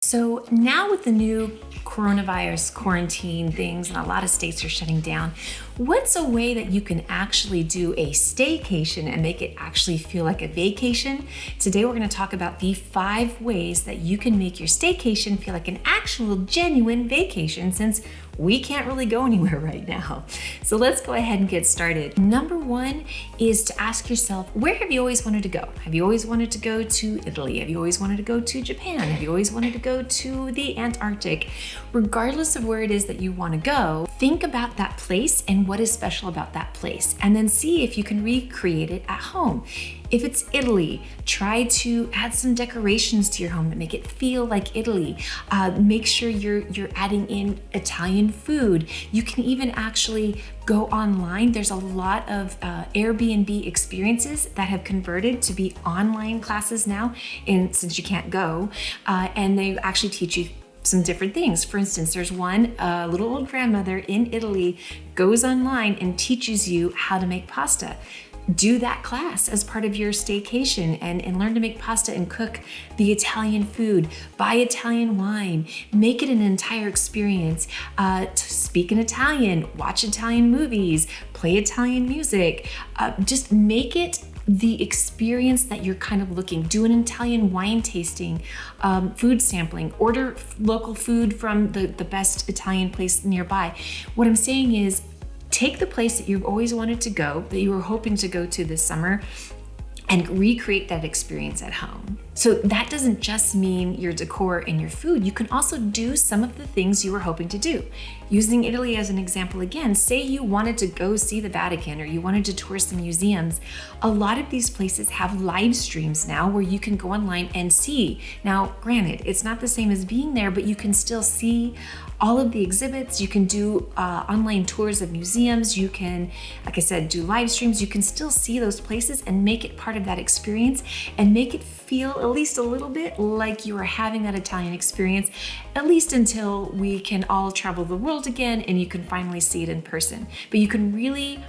So now with the new coronavirus quarantine things and a lot of states are shutting down, what's a way that you can actually do a staycation and make it actually feel like a vacation? Today we're going to talk about the 5 ways that you can make your staycation feel like an actual genuine vacation, since we can't really go anywhere right now. So let's go ahead and get started. Number 1 is to ask yourself, where have you always wanted to go? Have you always wanted to go to Italy? Have you always wanted to go to Japan? Have you always wanted to go to the Antarctic? Regardless of where it is that you want to go, think about that place and what is special about that place, and then see if you can recreate it at home. If it's Italy, try to add some decorations to your home to make it feel like Italy. Make sure you're adding in Italian food. You can even actually go online. There's a lot of Airbnb experiences that have converted to be online classes now, and since you can't go, and they actually teach you some different things. For instance, there's one, a little old grandmother in Italy goes online and teaches you how to make pasta. Do that class as part of your staycation and learn to make pasta and cook the Italian food. Buy Italian wine. Make it an entire experience. Speak in Italian. Watch Italian movies. Play Italian music. Just make it the experience that you're kind of looking. Do an Italian wine tasting, food sampling, order local food from the best Italian place nearby. What I'm saying is, take the place that you've always wanted to go, that you were hoping to go to this summer, and recreate that experience at home. So that doesn't just mean your decor and your food. You can also do some of the things you were hoping to do. Using Italy as an example again, say you wanted to go see the Vatican or you wanted to tour some museums. A lot of these places have live streams now where you can go online and see. Now, granted, it's not the same as being there, but you can still see all of the exhibits. You can do online tours of museums. You can, like I said, do live streams. You can still see those places and make it part of that experience and make it feel at least a little bit like you are having that Italian experience, at least until we can all travel the world again and you can finally see it in person. But you can really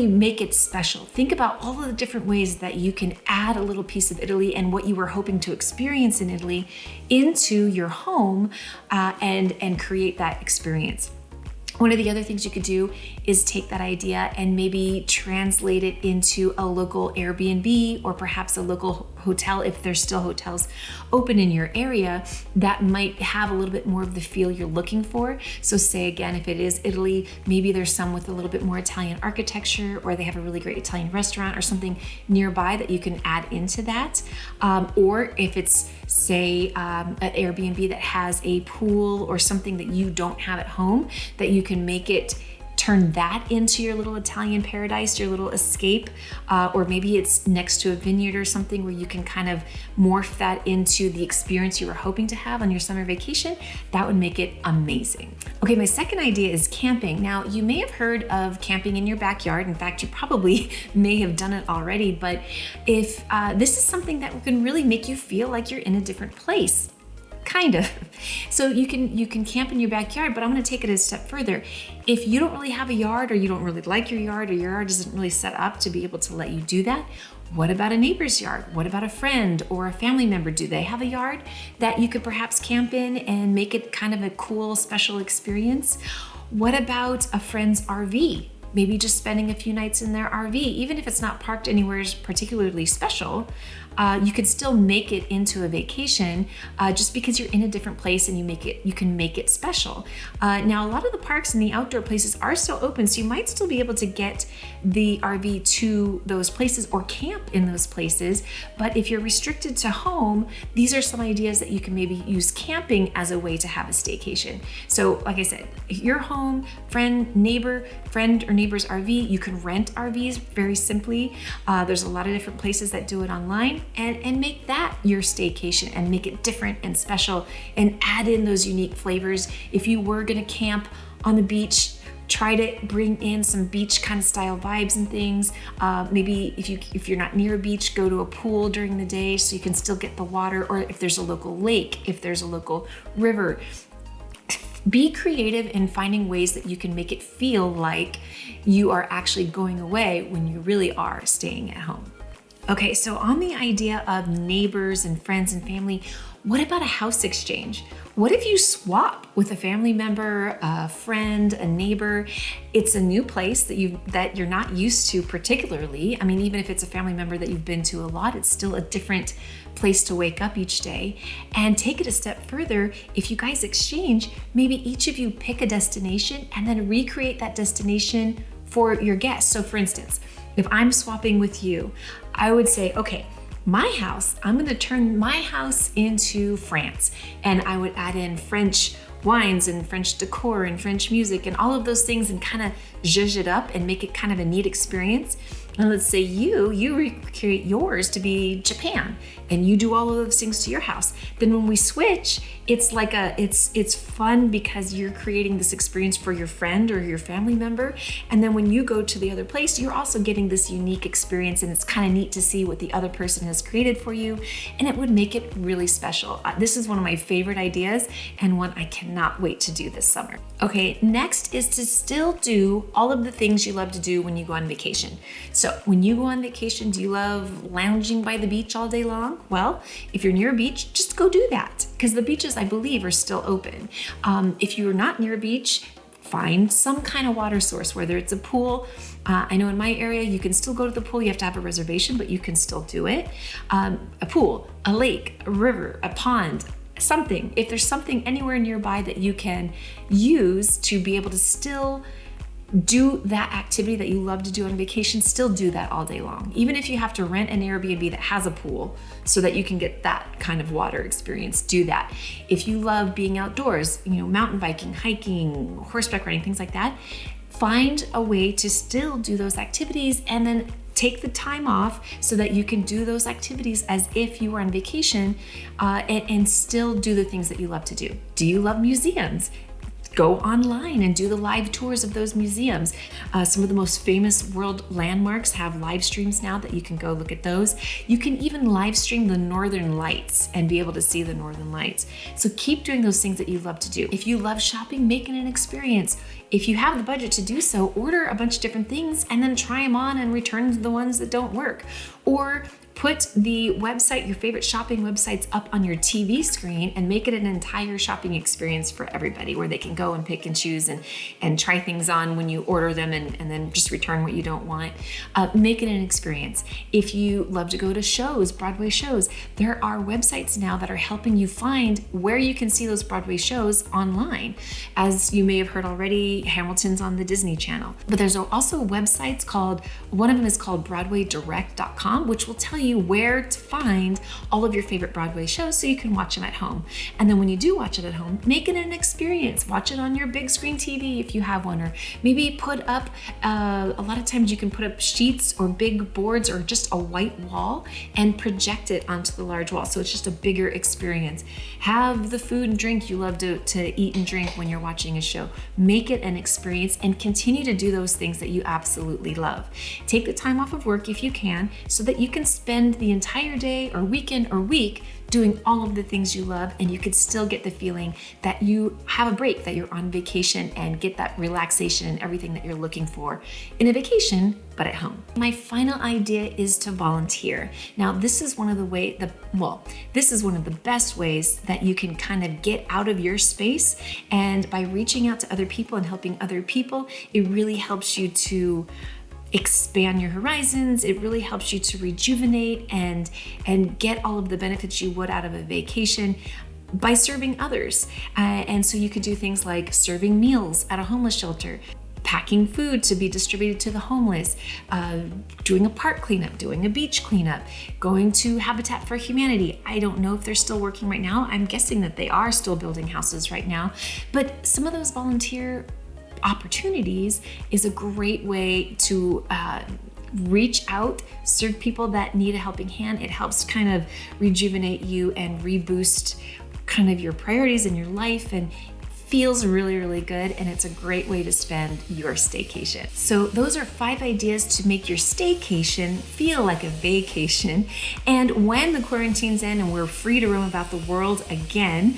make it special. Think about all of the different ways that you can add a little piece of Italy and what you were hoping to experience in Italy into your home and create that experience. One of the other things you could do is take that idea and maybe translate it into a local Airbnb or perhaps a local hotel, if there's still hotels open in your area that might have a little bit more of the feel you're looking for. So say again, if it is Italy, maybe there's some with a little bit more Italian architecture, or they have a really great Italian restaurant or something nearby that you can add into that. Or if it's, say, an Airbnb that has a pool or something that you don't have at home, that you can make it, turn that into your little Italian paradise, your little escape, or maybe it's next to a vineyard or something where you can kind of morph that into the experience you were hoping to have on your summer vacation. That would make it amazing. Okay, my second idea is camping. Now, you may have heard of camping in your backyard. In fact, you probably may have done it already, but if this is something that can really make you feel like you're in a different place. Kind of. So you can camp in your backyard, but I'm going to take it a step further. If you don't really have a yard, or you don't really like your yard, or your yard isn't really set up to be able to let you do that, what about a neighbor's yard? What about a friend or a family member? Do they have a yard that you could perhaps camp in and make it kind of a cool, special experience? What about a friend's RV? Maybe just spending a few nights in their RV, even if it's not parked anywhere particularly special, you could still make it into a vacation just because you're in a different place and you can make it special. Now, a lot of the parks and the outdoor places are still open, so you might still be able to get the RV to those places or camp in those places. But if you're restricted to home, these are some ideas that you can maybe use camping as a way to have a staycation. So like I said, your home, friend or neighbor's RV, you can rent RVs very simply. There's a lot of different places that do it online. And make that your staycation and make it different and special and add in those unique flavors. If you were gonna camp on the beach, try to bring in some beach kind of style vibes and things. Maybe if you're not near a beach, go to a pool during the day so you can still get the water, or if there's a local lake, if there's a local river. Be creative in finding ways that you can make it feel like you are actually going away when you really are staying at home. Okay, so on the idea of neighbors and friends and family, What about a house exchange? What if you swap with a family member, a friend, a neighbor? It's a new place that you're not used to particularly. I mean, even if it's a family member that you've been to a lot, it's still a different place to wake up each day. And take it a step further, if you guys exchange, maybe each of you pick a destination and then recreate that destination for your guests. So for instance, if I'm swapping with you, I would say, okay, my house, I'm gonna turn my house into France, and I would add in French wines and French decor and French music and all of those things and kind of zhuzh it up and make it kind of a neat experience. And let's say you recreate yours to be Japan and you do all of those things to your house. Then when we switch, it's like it's fun because you're creating this experience for your friend or your family member. And then when you go to the other place, you're also getting this unique experience, and it's kind of neat to see what the other person has created for you. And it would make it really special. This is one of my favorite ideas and one I cannot wait to do this summer. Okay, next is to still do all of the things you love to do when you go on vacation. So when you go on vacation, do you love lounging by the beach all day long? Well, if you're near a beach, just go do that, because the beaches, I believe, are still open. If you're not near a beach, find some kind of water source, whether it's a pool. I know in my area, you can still go to the pool. You have to have a reservation, but you can still do it. A pool, a lake, a river, a pond, something. If there's something anywhere nearby that you can use to be able to still do that activity that you love to do on vacation, still do that all day long. Even if you have to rent an Airbnb that has a pool so that you can get that kind of water experience, do that. If you love being outdoors, mountain biking, hiking, horseback riding, things like that, find a way to still do those activities and then take the time off so that you can do those activities as if you were on vacation, and still do the things that you love to do. Do you love museums? Go online and do the live tours of those museums. Some of the most famous world landmarks have live streams now that you can go look at those. You can even live stream the Northern Lights and be able to see the Northern Lights. So keep doing those things that you love to do. If you love shopping, make it an experience. If you have the budget to do so, order a bunch of different things and then try them on and return the ones that don't work. Or put the website, your favorite shopping websites, up on your TV screen and make it an entire shopping experience for everybody, where they can go and pick and choose and try things on when you order them and then just return what you don't want. Make it an experience. If you love to go to shows, Broadway shows, there are websites now that are helping you find where you can see those Broadway shows online. As you may have heard already, Hamilton's on the Disney Channel. But there's also websites one of them is called BroadwayDirect.com, which will tell you where to find all of your favorite Broadway shows so you can watch them at home. And then when you do watch it at home, make it an experience. Watch it on your big screen TV if you have one, or maybe put up, a lot of times you can put up sheets or big boards or just a white wall and project it onto the large wall. So it's just a bigger experience. Have the food and drink you love to eat and drink when you're watching a show. Make it an experience and continue to do those things that you absolutely love. Take the time off of work if you can, so that you can spend the entire day or weekend or week doing all of the things you love, and you could still get the feeling that you have a break, that you're on vacation, and get that relaxation and everything that you're looking for in a vacation, but at home. My final idea is to volunteer. Now, this is one of the best ways that you can kind of get out of your space, and by reaching out to other people and helping other people, it really helps you to expand your horizons. It really helps you to rejuvenate and get all of the benefits you would out of a vacation by serving others. And so you could do things like serving meals at a homeless shelter, packing food to be distributed to the homeless, doing a park cleanup, doing a beach cleanup, going to Habitat for Humanity. I don't know if they're still working right now. I'm guessing that they are still building houses right now. But some of those volunteer opportunities is a great way to reach out, serve people that need a helping hand. It helps kind of rejuvenate you and reboost kind of your priorities in your life, and feels really, really good, and it's a great way to spend your staycation. So those are 5 ideas to make your staycation feel like a vacation. And when the quarantine's in and we're free to roam about the world again,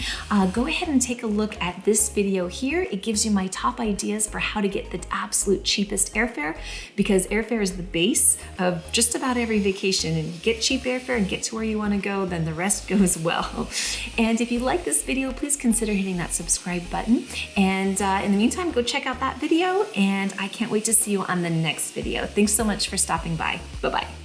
go ahead and take a look at this video here. It gives you my top ideas for how to get the absolute cheapest airfare, because airfare is the base of just about every vacation. And you get cheap airfare and get to where you want to go, then the rest goes well. And if you like this video, please consider hitting that subscribe button. And in the meantime, go check out that video, and I can't wait to see you on the next video. Thanks so much for stopping by. Bye-bye.